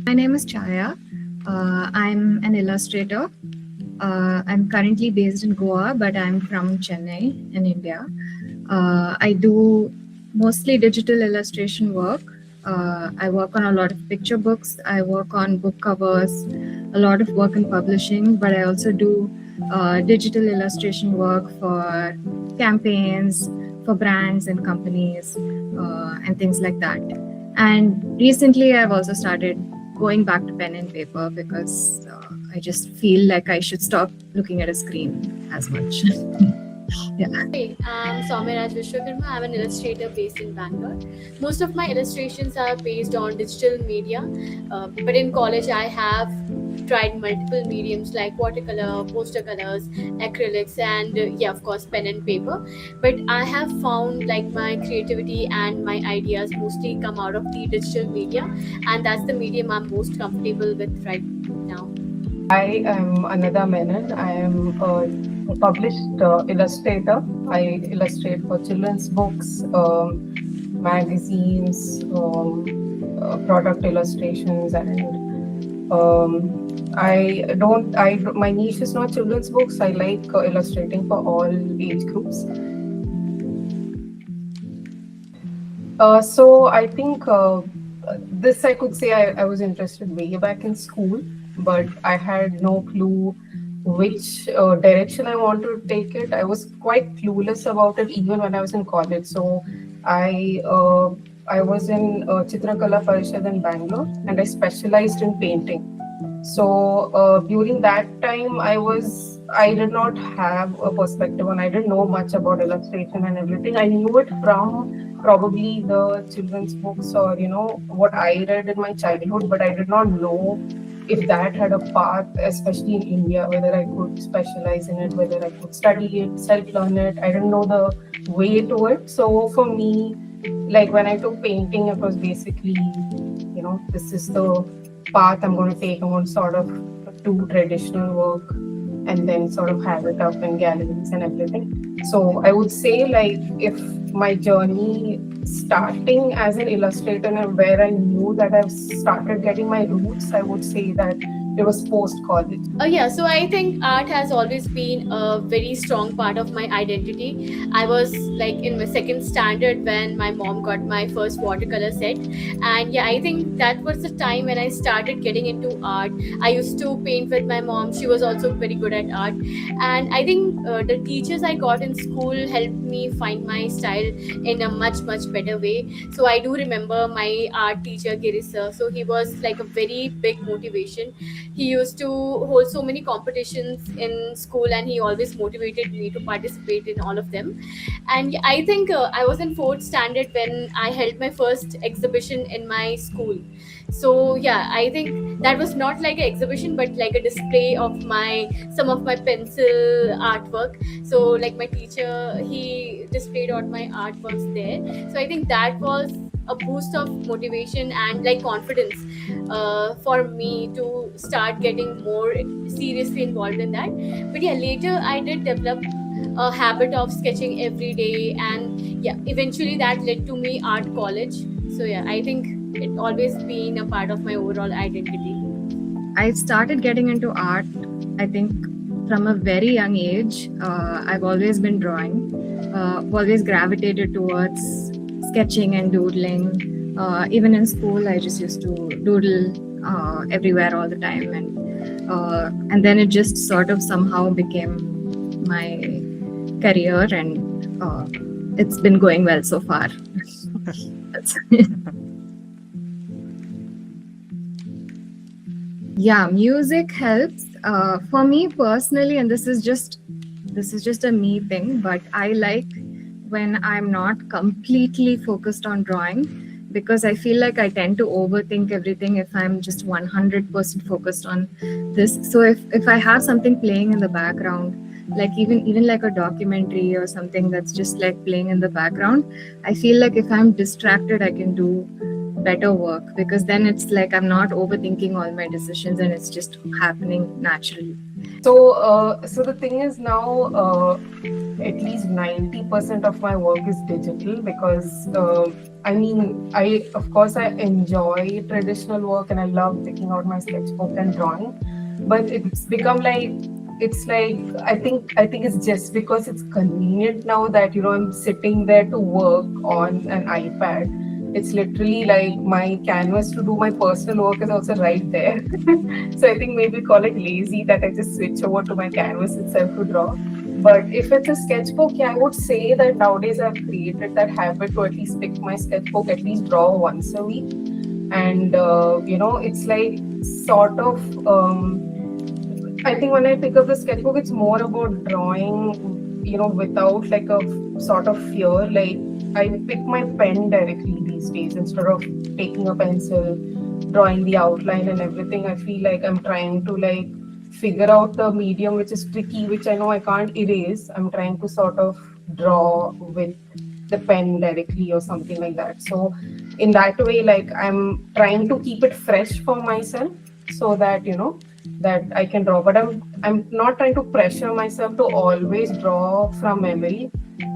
My name is Chaya. I'm an illustrator. I'm currently based in Goa, but I'm from Chennai in India. I do mostly digital illustration work. I work on a lot of picture books. I work on book covers, a lot of work in publishing, but I also do digital illustration work for campaigns, for brands and companies, and things like that. And recently, I've also started going back to pen and paper because I just feel like I should stop looking at a screen as much. Yeah. Hey, I'm Soumya Vishwakarma. I'm an illustrator based in Bangalore. Most of my illustrations are based on digital media, but in college I have tried multiple mediums like watercolor, poster colors, acrylics, and yeah, of course, pen and paper. But I have found like my creativity and my ideas mostly come out of the digital media, and that's the medium I'm most comfortable with right now. I am Anada Menon. I am a published illustrator. I illustrate for children's books, magazines, product illustrations, and my niche is not children's books. I like illustrating for all age groups. So I think this I could say I was interested way back in school, but I had no clue which direction I wanted to take it. I was quite clueless about it even when I was in college. So I uh, I was in Chitrakala Parishad in Bangalore, and I specialized in painting. So during that time, I did not have a perspective, and I didn't know much about illustration and everything. I knew it from probably the children's books or what I read in my childhood, but I did not know if that had a path, especially in India, whether I could specialize in it, whether I could study it, self-learn it. I didn't know the way to it. So for me, like when I took painting, it was basically, this is the path I'm going to take. I'm going to sort of do traditional work and then sort of have it up in galleries and everything. So I would say, like, if my journey starting as an illustrator and where I knew that I've started getting my roots, I would say that it was post college. Yeah, so I think art has always been a very strong part of my identity. I was like in my second standard when my mom got my first watercolor set, and yeah, I think that was the time when I started getting into art. I used to paint with my mom, she was also very good at art, and I think the teachers I got in school helped me find my style in a much better way. So I do remember my art teacher Giri sir, so he was like a very big motivation. He used to hold so many competitions in school, and he always motivated me to participate in all of them. And yeah, I think I was in fourth standard when I held my first exhibition in my school. So yeah, I think that was not like an exhibition but like a display of my some of my pencil artwork. So like my teacher, he displayed all my artworks there. So I think that was a boost of motivation and like confidence for me to start getting more seriously involved in that. But yeah, later I did develop a habit of sketching every day, and yeah, eventually that led to me art college. So yeah, I think it always been a part of my overall identity. I started getting into art, I think, from a very young age. I've always been drawing, always gravitated towards sketching and doodling. Even in school, I just used to doodle everywhere all the time, and then it just sort of somehow became my career, and it's been going well so far. That's Yeah, music helps for me personally, and this is just a me thing, but I like when I'm not completely focused on drawing, because I feel like I tend to overthink everything if I'm just 100% focused on this. So if I have something playing in the background, like even like a documentary or something that's just like playing in the background, I feel like if I'm distracted, I can do better work, because then it's like I'm not overthinking all my decisions and it's just happening naturally. So the thing is now, at least 90% of my work is digital because I mean, of course I enjoy traditional work and I love picking out my sketchbook and drawing, but it's become like I think it's just because it's convenient now that I'm sitting there to work on an iPad. It's literally like my canvas to do my personal work is also right there. So I think maybe call it lazy that I just switch over to my canvas itself to draw. But if it's a sketchbook, yeah, I would say that nowadays I've created that habit to at least pick my sketchbook, at least draw once a week. And, it's like sort of, I think when I pick up the sketchbook, it's more about drawing, without like a sort of fear. Like I pick my pen directly these days instead of taking a pencil, drawing the outline and everything. I feel like I'm trying to like figure out the medium which is tricky, which I know I can't erase. I'm trying to sort of draw with the pen directly or something like that. So in that way, like I'm trying to keep it fresh for myself so that that I can draw. But I'm not trying to pressure myself to always draw from memory.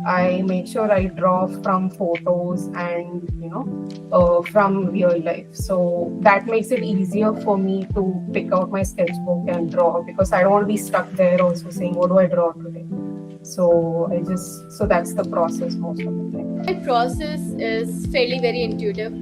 I make sure I draw from photos and from real life. So that makes it easier for me to pick out my sketchbook and draw because I don't want to be stuck there also saying, what do I draw today? So that's the process most of the time. My process is fairly very intuitive.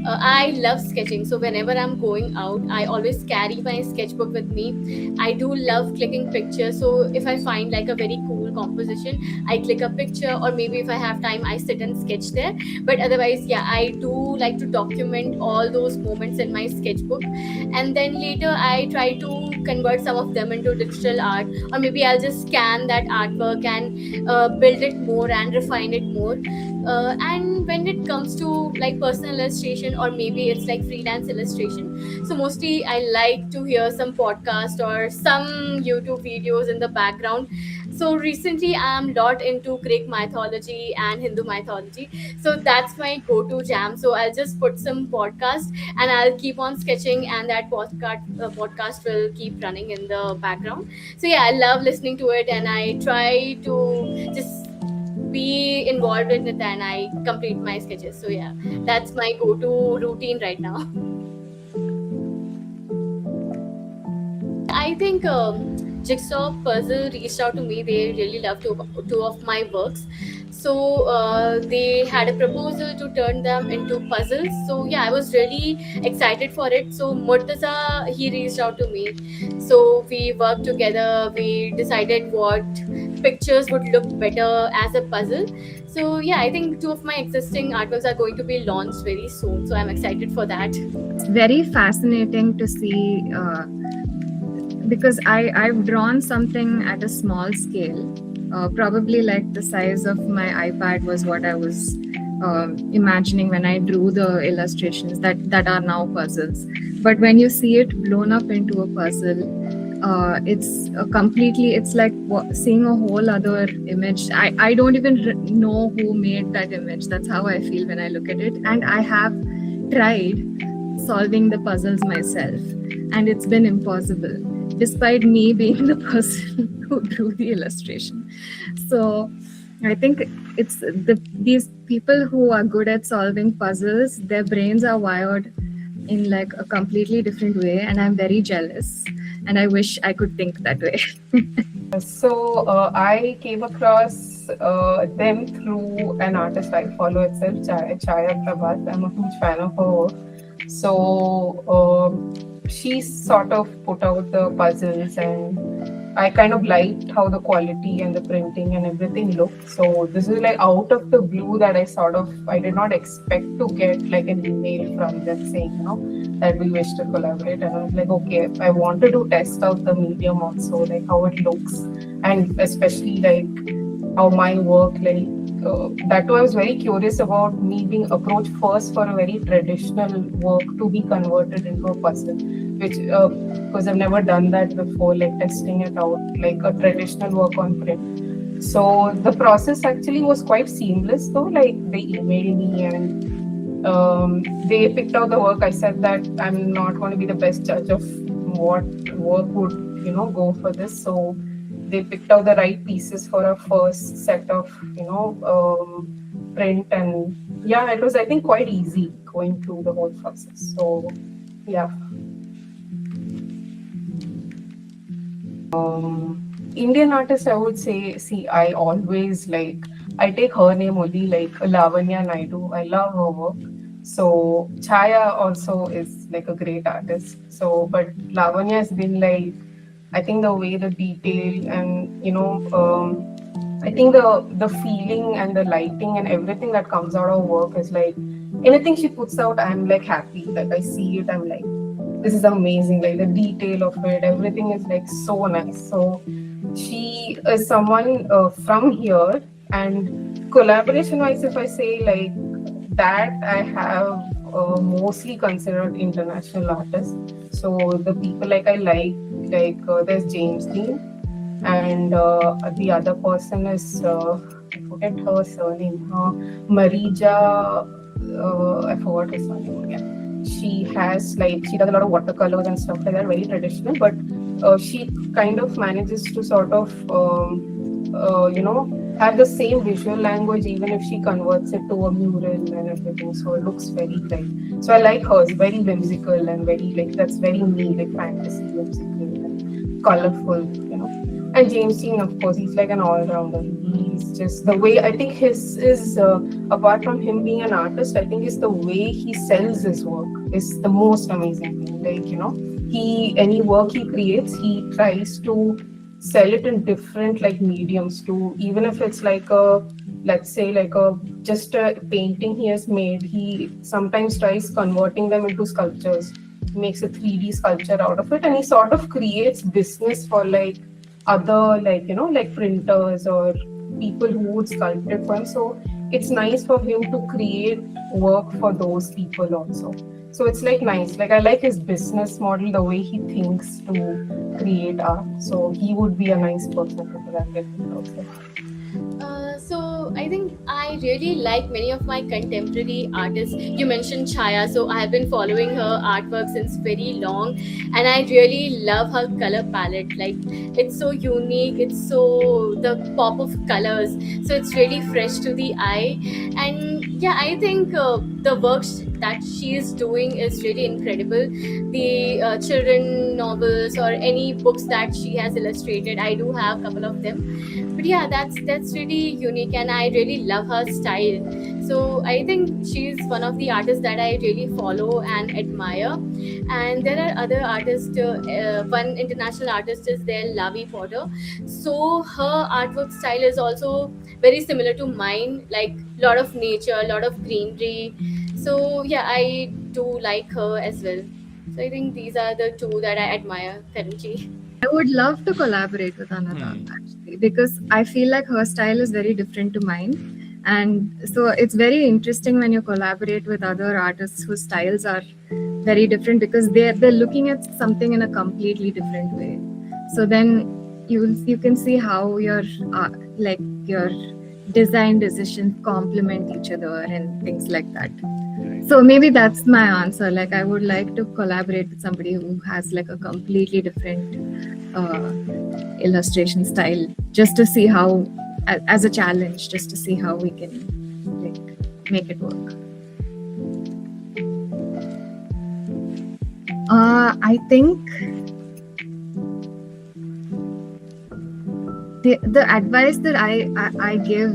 I love sketching, so whenever I'm going out, I always carry my sketchbook with me. I do love clicking pictures, so if I find like a very cool composition, I click a picture, or maybe if I have time, I sit and sketch there. But otherwise, yeah, I do like to document all those moments in my sketchbook, and then later I try to convert some of them into digital art, or maybe I'll just scan that artwork and build it more and refine it more. And when it comes to like personal illustration, or maybe it's like freelance illustration, so mostly I like to hear some podcast or some YouTube videos in the background. So recently I'm lot into Greek mythology and Hindu mythology, so that's my go-to jam. So I'll just put some podcast and I'll keep on sketching, and that podcast will keep running in the background. So yeah, I love listening to it, and I try to just be involved in it, and I complete my sketches. So yeah, that's my go-to routine right now. I think Jigsaw Puzzle reached out to me. They really love two of my works. So they had a proposal to turn them into puzzles. So yeah, I was really excited for it. So Murtaza, he reached out to me. So we worked together. We decided what pictures would look better as a puzzle. So yeah, I think two of my existing artworks are going to be launched very soon. So I'm excited for that. It's very fascinating to see because I've drawn something at a small scale, probably like the size of my iPad was what I was imagining when I drew the illustrations that are now puzzles. But when you see it blown up into a puzzle, it's like seeing a whole other image. I don't even know who made that image. That's how I feel when I look at it. And I have tried solving the puzzles myself, and it's been impossible, despite me being the person who drew the illustration. So I think it's these people who are good at solving puzzles, their brains are wired in like a completely different way, and I'm very jealous, and I wish I could think that way. So I came across them through an artist I follow itself, Chaya Prabhat. I'm a huge fan of her work. So she sort of put out the puzzles, and I kind of liked how the quality and the printing and everything looked. So this is like out of the blue that I did not expect to get like an email from them saying, that we wish to collaborate. And I was like, okay, I wanted to test out the medium also, like how it looks, and especially like how my work, like that too, I was very curious about me being approached first for a very traditional work to be converted into a puzzle, which because I've never done that before, like testing it out, like a traditional work on print. So the process actually was quite seamless though. Like they emailed me and they picked out the work. I said that I'm not going to be the best judge of what work would go for this. So they picked out the right pieces for our first set of print, and yeah, it was, I think, quite easy going through the whole process. So yeah. Indian artist, I would say, see, I always like, I take her name only, like Lavanya Naidu. I love her work. So Chaya also is like a great artist. So, but Lavanya has been like, I think the way the detail and I think the feeling and the lighting and everything that comes out of work is like, anything she puts out, I'm like happy. Like I see it, I'm like, this is amazing. Like the detail of it, everything is like so nice. So she is someone from here, and collaboration wise, if I say like that, I have mostly considered international artists. So the people like I like there's James Dean, and the other person is I forget her surname, Marija. I forgot her surname again. She has like, she does a lot of watercolors and stuff like that, very traditional, but she kind of manages to sort of have the same visual language even if she converts it to a mural and everything. So it looks very like, so I like hers, very whimsical and very like, that's very me, like fantasy, whimsical and colorful. And James Dean, of course, he's like an all-rounder. He's just, the way, I think his is apart from him being an artist, I think it's the way he sells his work is the most amazing thing. Like, any work he creates, he tries to sell it in different like mediums too. Even if it's like a, let's say like a just a painting he has made, he sometimes tries converting them into sculptures. He makes a 3D sculpture out of it, and he sort of creates business for like other like printers or people who would sculpt it for him. So it's nice for him to create work for those people also. So it's like nice. Like I like his business model, the way he thinks to create art. So he would be a nice person to collaborate with also. So I think I really like many of my contemporary artists. You mentioned Chaya, so I have been following her artwork since very long, and I really love her color palette. Like it's so unique, it's so the pop of colors, so it's really fresh to the eye. And yeah, I think the work that she is doing is really incredible. The children novels or any books that she has illustrated, I do have a couple of them, but yeah, that's really unique, and I really love her style. So I think she's one of the artists that I really follow and admire. And there are other artists. One international artist is there, Lavi Potter. So her artwork style is also very similar to mine, like lot of nature, lot of greenery. So yeah, I do like her as well. So I think these are the two that I admire currently. I would love to collaborate with Anada actually, because I feel like her style is very different to mine. And so it's very interesting when you collaborate with other artists whose styles are very different, because they're looking at something in a completely different way. So then you can see how your your design decisions complement each other and things like that. So maybe that's my answer. Like I would like to collaborate with somebody who has like a completely different illustration style, just to see how, as a challenge, just to see how we can like make it work. I think the advice that I give,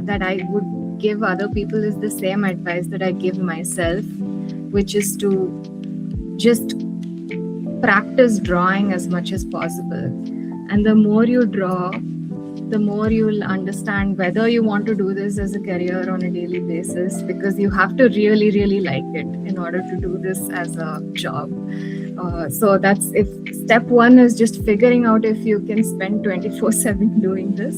that I would give other people is the same advice that I give myself, which is to just practice drawing as much as possible. And the more you draw, the more you'll understand whether you want to do this as a career on a daily basis, because you have to really, really like it in order to do this as a job. So that's, if step one is just figuring out if you can spend 24/7 doing this,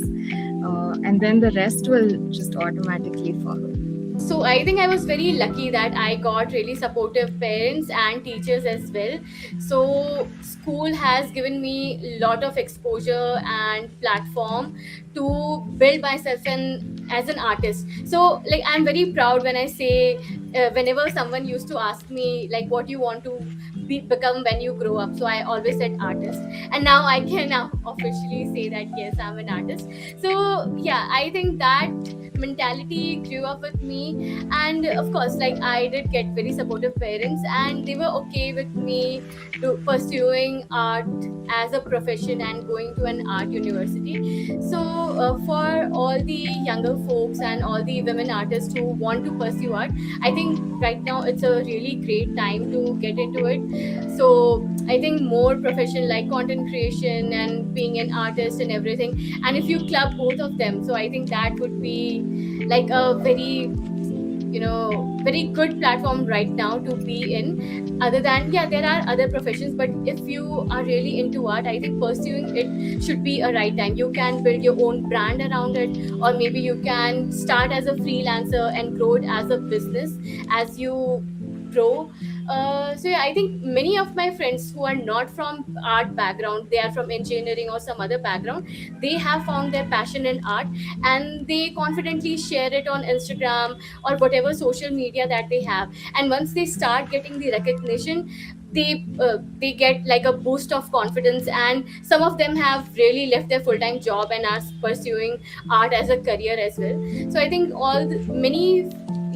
and then the rest will just automatically follow. So I think I was very lucky that I got really supportive parents and teachers as well. So school has given me a lot of exposure and platform to build myself in as an artist. So like I'm very proud when I say, whenever someone used to ask me like what you want to become when you grow up, so I always said artist, and now I can now officially say that yes, I'm an artist. So yeah, I think that mentality grew up with me. And of course, like I did get very supportive parents, and they were okay with me pursuing art as a profession and going to an art university. So for all the younger folks and all the women artists who want to pursue art, I think right now it's a really great time to get into it. So I think more profession like content creation and being an artist and everything, and if you club both of them, so I think that would be like a very, very good platform right now to be in. Other than, yeah, there are other professions, but if you are really into art, I think pursuing it should be a right time. You can build your own brand around it, or maybe you can start as a freelancer and grow it as a business as you grow. So yeah, I think many of my friends who are not from art background, they are from engineering or some other background, they have found their passion in art, and they confidently share it on Instagram or whatever social media that they have. And once they start getting the recognition, they get like a boost of confidence, and some of them have really left their full-time job and are pursuing art as a career as well. So I think many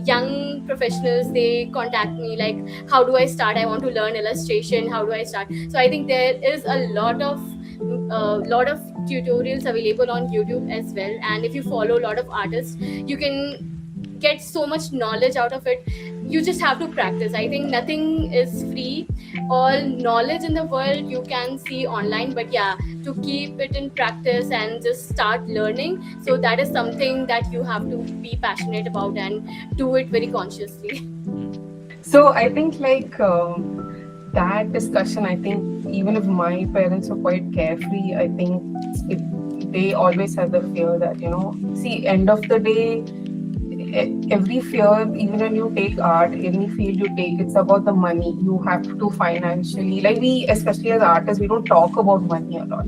young professionals, they contact me like, how do I start? I want to learn illustration, how do I start? So I think there is a lot of tutorials available on YouTube as well, and if you follow a lot of artists, you can get so much knowledge out of it. You just have to practice. I think nothing is free. All knowledge in the world you can see online, but yeah, to keep it in practice and just start learning, so that is something that you have to be passionate about and do it very consciously. So I think like that discussion, I think even if my parents were quite carefree, I think they always have the fear that, see, end of the day, every fear, even when you take art, any field you take, it's about the money. You have to financially, like we, especially as artists, we don't talk about money a lot.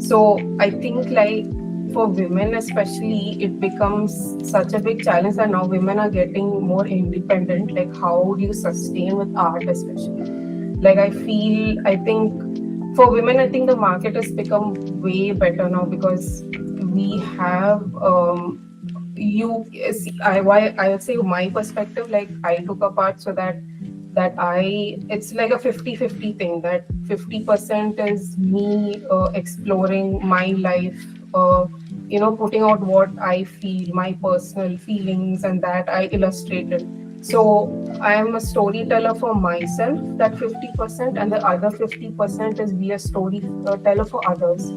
So I think like for women especially, it becomes such a big challenge that now women are getting more independent. Like how do you sustain with art especially? Like I think for women, I think the market has become way better now because we have I would say my perspective, like I took a part so that it's like a 50-50 thing, that 50% is me exploring my life, putting out what I feel, my personal feelings, and that I illustrated. So I am a storyteller for myself, that 50%, and the other 50% is be a storyteller for others.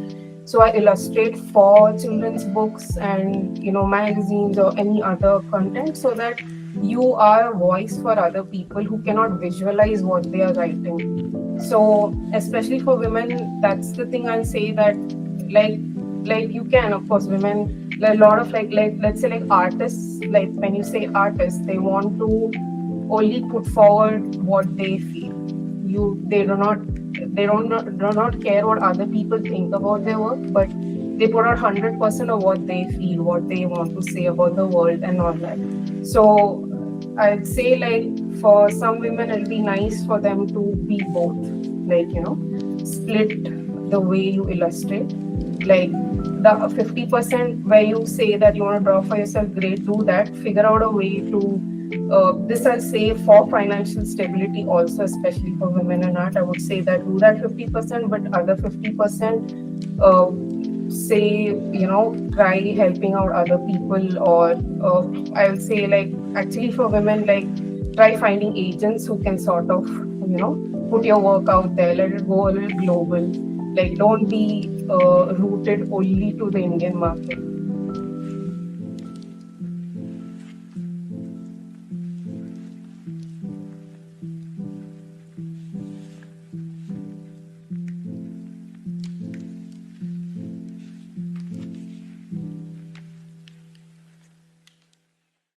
So I illustrate for children's books and magazines or any other content, so that you are a voice for other people who cannot visualize what they are writing. So especially for women, that's the thing I'll say, that like you can, of course, women, a lot of like let's say like artists, like when you say artists, they want to only put forward what they feel. They do not care what other people think about their work, but they put out 100% of what they feel, what they want to say about the world and all that. So I'd say like for some women, it'll be nice for them to be both, like, split the way you illustrate. Like the 50% where you say that you want to draw for yourself, great, do that. Figure out a way to this I'll say for financial stability also, especially for women in art, I would say that do that 50%, but other 50% say, try helping out other people, or I would say like actually for women, like try finding agents who can sort of, put your work out there, let it go a little global. Like don't be rooted only to the Indian market.